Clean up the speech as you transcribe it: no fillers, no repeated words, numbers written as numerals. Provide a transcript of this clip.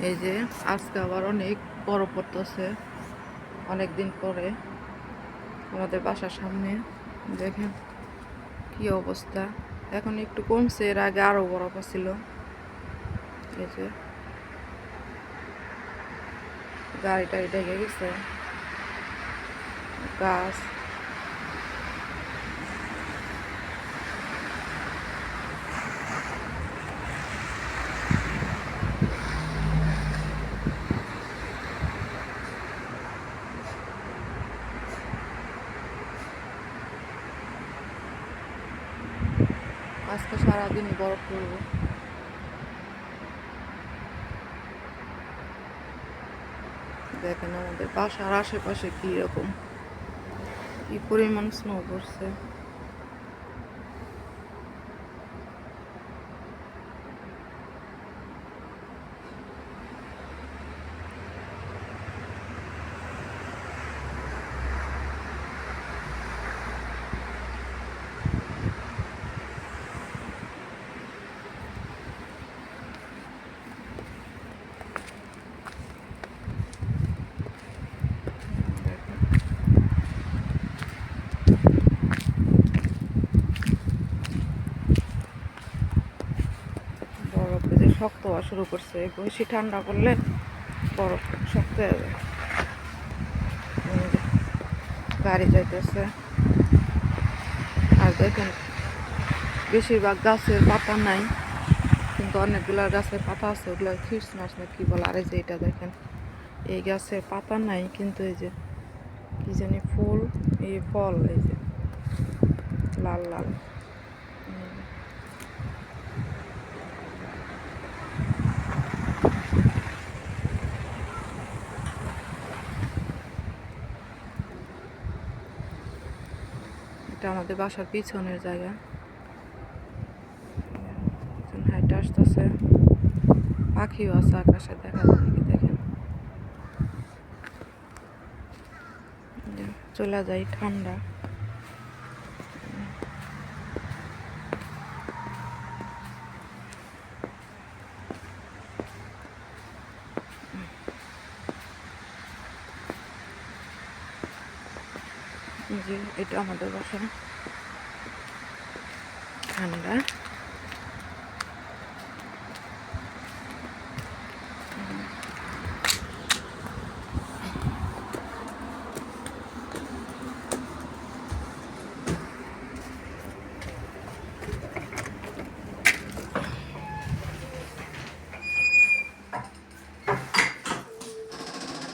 এই যে আজকে আবার অনেক বরফ পড়তেছে, অনেক দিন পরে আমাদের বাসার সামনে। দেখেন কি অবস্থা, এখন একটু কমছে, এর আগে আরো বরফ ছিল। এই যে গাড়ি টাড়ি ঢেকে গেছে, গাছ। আজকে সারাদিনই বরফ পড়বে। দেখেন আমাদের বাসার আশেপাশে কি রকম, কি পরিমাণ স্নো পড়ছে। বরফ যে শক্ত হওয়া শুরু করছে, বেশি ঠান্ডা করলে বরফ শক্ত হয়ে যায়। গাড়ি যাইতেছে, আর দেখেন বেশিরভাগ গাছের পাতা নাই, কিন্তু অনেকগুলা গাছের পাতা আছে, ওগুলো খ্রিসমাস না কি বলে। আর এই যে এটা দেখেন, এই গাছের পাতা নাই, কিন্তু এই যে কি জানি ফুল, এই ফল, এই যে লাল লাল। এটা আমাদের বাসার পিছনের জায়গা। হাইটে আসতেছে, পাখিও আছে আকাশে, দেখা যায় নাকি দেখেন। চলে যায় ঠান্ডা। যে এটা আমাদের বাসা, ঠান্ডা।